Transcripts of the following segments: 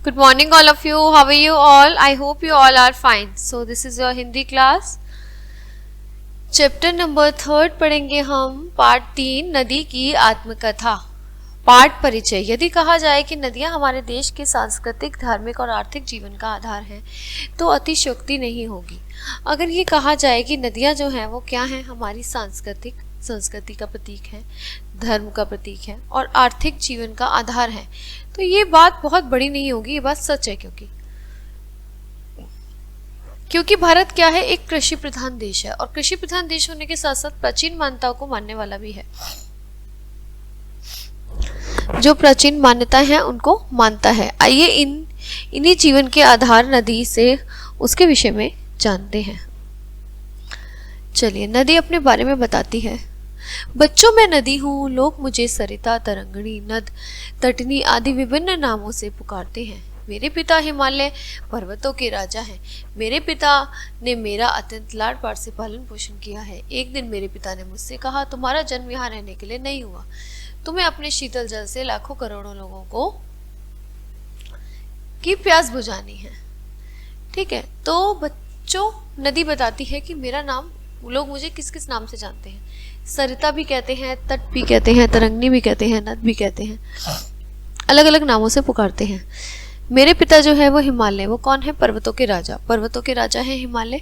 Good morning, all of you. How are you all? I hope you all are fine. So, this is your Hindi class. Chapter number 3 पढ़ेंगे हम part 3 नदी की आत्मकथा। पाठ परिचय। यदि कहा जाए कि नदियां हमारे देश के सांस्कृतिक, धार्मिक और आर्थिक जीवन का आधार हैं, तो अतिशयोक्ति नहीं होगी। अगर ये कहा जाए कि नदियां जो हैं वो क्या हैं, हमारी संस्कृति का प्रतीक है, धर्म का प्रतीक है और आर्थिक जीवन का आधार है, तो ये बात बहुत बड़ी नहीं होगी। ये बात सच है क्योंकि भारत क्या है, एक कृषि प्रधान देश है और कृषि प्रधान देश होने के साथ साथ प्राचीन मान्यताओं को मानने वाला भी है। जो प्राचीन मान्यताएं हैं उनको मानता है। आइए इन्हीं जीवन के आधार नदी से उसके विषय में जानते हैं। चलिए, नदी अपने बारे में बताती है। बच्चों, मैं नदी हूँ, लोग मुझे सरिता, तरंगणी, नद, तटनी आदि विभिन्न नामों से पुकारते हैं। मेरे पिता हिमालय पर्वतों के राजा हैं। मेरे पिता ने मेरा अत्यंत लाड प्यार से पालन पोषण किया है। एक दिन मेरे पिता ने मुझसे कहा, तुम्हारा जन्म यहाँ रहने के लिए नहीं हुआ, तुम्हें अपने शीतल जल से लाखों करोड़ों लोगों को की प्यास बुझानी है। ठीक है, तो बच्चों, नदी बताती है कि मेरा नाम, लोग मुझे किस किस नाम से जानते हैं। सरिता भी कहते हैं, तट भी कहते हैं, तरंगनी भी कहते हैं, नद भी कहते हैं, अलग अलग नामों से पुकारते हैं। मेरे पिता जो है वो हिमालय, वो कौन है? पर्वतों के राजा। पर्वतों के राजा है हिमालय।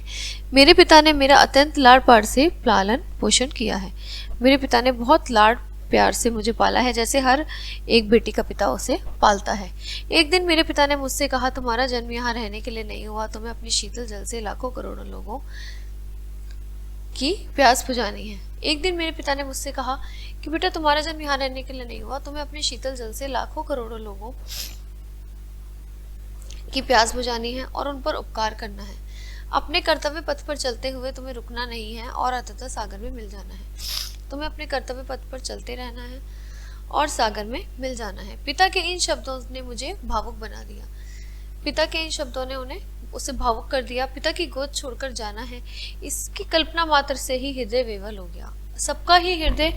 मेरे पिता ने मेरा अत्यंत लाड प्यार से पालन पोषण किया है। मेरे पिता ने बहुत लाड प्यार से मुझे पाला है, जैसे हर एक बेटी का पिता उसे पालता है। एक दिन मेरे पिता ने मुझसे कहा, तुम्हारा जन्म यहाँ रहने के लिए नहीं हुआ, तुम्हें अपनी शीतल जल से लाखों करोड़ों लोगों की प्यास बुझानी है। एक दिन मेरे पिता ने मुझसे कहा कि बेटा, तुम्हारा जन्म यहाँ रहने के लिए नहीं हुआ, तुम्हें अपने शीतल जल से लाखों करोड़ों लोगों की प्यास बुझानी है और उन पर उपकार करना है। अपने कर्तव्य पथ पर चलते हुए तुम्हें रुकना नहीं है और अंततः सागर में मिल जाना है। तुम्हें अपने कर्तव्य पथ पर चलते रहना है और सागर में मिल जाना है। पिता के इन शब्दों ने मुझे भावुक बना दिया। पिता के इन शब्दों ने उसे भावुक कर दिया। पिता की गोद छोड़कर जाना है, इसकी कल्पना मात्र से ही हृदय विवल हो गया। सबका ही हृदय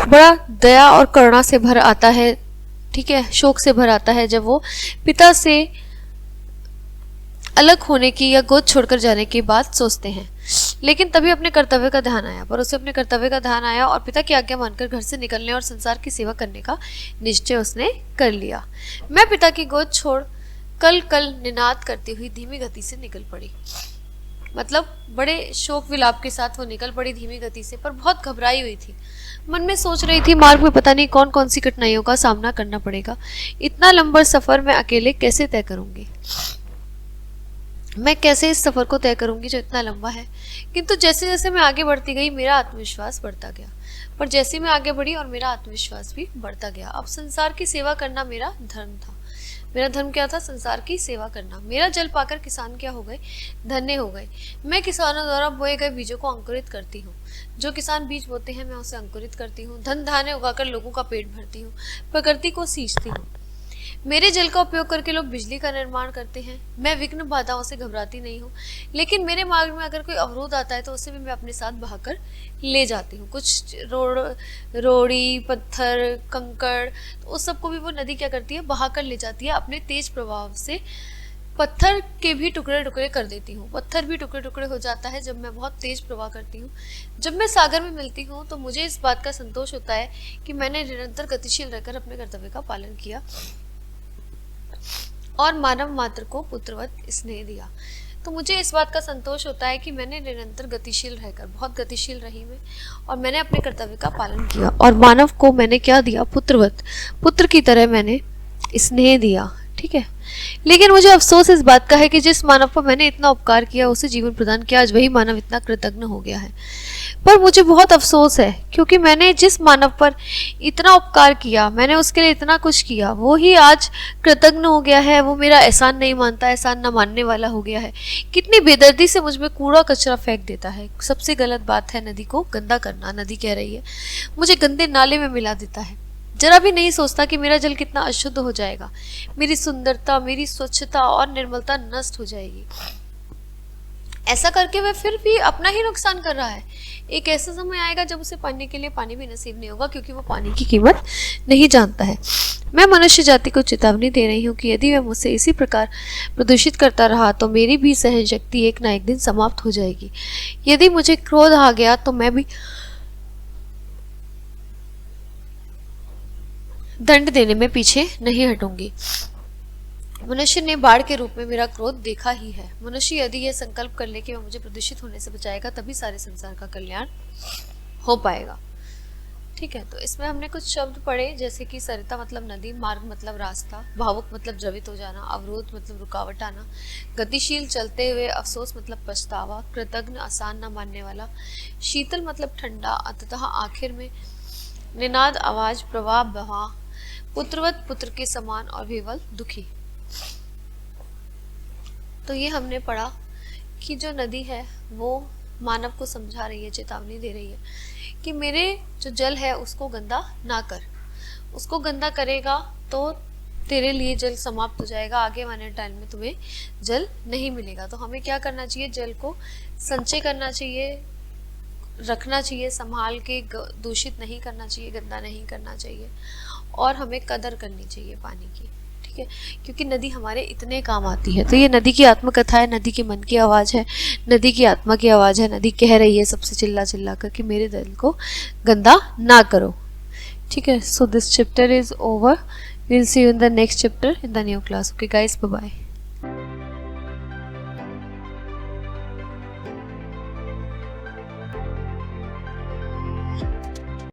बड़ा दया और करुणा से भर आता है, ठीक है, शोक से भर आता है जब वो पिता से अलग होने की या गोद छोड़कर जाने की बात सोचते हैं। लेकिन तभी अपने कर्तव्य का ध्यान आया, पर उसे अपने कर्तव्य का ध्यान आया और पिता की आज्ञा मानकर घर से निकलने और संसार की सेवा करने का निश्चय उसने कर लिया। मैं पिता की गोद छोड़ कल निनाद करती हुई धीमी गति से निकल पड़ी। मतलब बड़े शोक विलाप के साथ वो निकल पड़ी धीमी गति से, पर बहुत घबराई हुई थी। मन में सोच रही थी, मार्ग में पता नहीं कौन कौन सी कठिनाइयों का सामना करना पड़ेगा। इतना लंबा सफर मैं अकेले कैसे तय करूंगी? मैं कैसे इस सफर को तय करूंगी जो इतना लंबा है? किंतु जैसे जैसे मैं आगे बढ़ती गई, मेरा आत्मविश्वास बढ़ता गया। पर जैसे मैं आगे बढ़ी और मेरा आत्मविश्वास भी बढ़ता गया। अब संसार की सेवा करना मेरा धर्म था। मेरा धर्म क्या था? संसार की सेवा करना। मेरा जल पाकर किसान क्या हो गए? धन्य हो गए। मैं किसानों द्वारा बोए गए बीजों को अंकुरित करती हूँ। जो किसान बीज बोते हैं, मैं उसे अंकुरित करती हूँ। धन धान्य उगाकर लोगों का पेट भरती हूँ, प्रकृति को सींचती हूँ। मेरे जल का उपयोग करके लोग बिजली का निर्माण करते हैं। मैं विघ्न बाधाओं से घबराती नहीं हूँ, लेकिन मेरे मार्ग में अगर कोई अवरोध आता है तो उसे भी मैं अपने साथ बहाकर ले जाती हूँ। कुछ रोड़ी, पत्थर, कंकड़, तो उस सबको भी वो नदी क्या करती है? बहाकर ले जाती है। अपने तेज प्रभाव से पत्थर के भी टुकड़े टुकड़े कर देती हूँ। पत्थर भी टुकड़े टुकड़े हो जाता है जब मैं बहुत तेज प्रवाह करती हूँ। जब मैं सागर में मिलती हूँ तो मुझे इस बात का संतोष होता है कि मैंने निरंतर गतिशील रहकर अपने कर्तव्य का पालन किया और मानव मात्र को पुत्रवत स्नेह दिया। तो मुझे इस बात का संतोष होता है कि मैंने निरंतर गतिशील रहकर, बहुत गतिशील रही मैं, और मैंने अपने कर्तव्य का पालन किया और मानव को मैंने क्या दिया? पुत्रवत, पुत्र की तरह मैंने स्नेह दिया। ठीक है, लेकिन मुझे अफसोस इस बात का है कि जिस मानव पर मैंने इतना उपकार किया, उसे जीवन प्रदान किया, आज वही मानव इतना कृतज्ञ हो गया है। पर मुझे बहुत अफसोस है क्योंकि मैंने जिस मानव पर इतना उपकार किया, मैंने उसके लिए इतना कुछ किया, वो ही आज कृतज्ञ हो गया है। वो मेरा एहसान नहीं मानता, एहसान न मानने वाला हो गया है। कितनी बेदर्दी से मुझ में कूड़ा कचरा फेंक देता है। सबसे गलत बात है नदी को गंदा करना। नदी कह रही है मुझे गंदे नाले में मिला देता है। जरा भी नहीं सोचता कि मेरा जल कितना अशुद्ध हो जाएगा, मेरी सुंदरता, मेरी स्वच्छता और निर्मलता नष्ट हो जाएगी। ऐसा करके वह फिर भी अपना ही नुकसान कर रहा है। एक ऐसा समय आएगा जब उसे पानी के लिए पानी भी नसीब नहीं होगा, क्योंकि वो पानी की कीमत नहीं जानता है। मैं मनुष्य जाति को चेतावनी दे रही हूँ कि यदि वह मुझसे इसी प्रकार प्रदूषित करता रहा तो मेरी भी सहन शक्ति एक ना एक दिन समाप्त हो जाएगी। यदि मुझे क्रोध आ गया तो मैं भी दंड देने में पीछे नहीं हटूंगी। मनुष्य ने बाढ़ के रूप में मेरा क्रोध देखा ही है। मनुष्य यदि यह संकल्प कर ले कि वह मुझे प्रदूषित होने से बचाएगा, तभी सारे संसार का कल्याण हो पाएगा। ठीक है, तो इसमें हमने कुछ शब्द पढ़े, जैसे कि सरिता मतलब नदी, मार्ग मतलब रास्ता, भावुक मतलब द्रवित हो जाना, अवरोध मतलब रुकावट आना, गतिशील चलते हुए, अफसोस मतलब पछतावा, कृतज्ञ आसान न मानने वाला, शीतल मतलब ठंडा, अंततः आखिर में निनाद आवाज, प्रवाह बहा, पुत्रवत पुत्र के समान और विवल दुखी। तो ये हमने पढ़ा कि जो नदी है वो मानव को समझा रही है, चेतावनी दे रही है कि मेरे जो जल है उसको गंदा ना कर। उसको गंदा करेगा तो तेरे लिए जल समाप्त हो जाएगा, आगे आने टाइम में तुम्हें जल नहीं मिलेगा। तो हमें क्या करना चाहिए, जल को संचय करना चाहिए, रखना चाहिए संभाल के, दूषित नहीं करना चाहिए, गंदा नहीं करना चाहिए, और हमें कदर करनी चाहिए पानी की। ठीक है, क्योंकि नदी हमारे इतने काम आती है। तो ये नदी की आत्मकथा है, नदी के मन की आवाज़ है, नदी की आत्मा की आवाज़ है। नदी कह रही है सबसे चिल्ला चिल्ला कर कि मेरे दिल को गंदा ना करो। ठीक है, so this chapter is over, will see you in the next chapter in the new class. Okay guys, bye bye.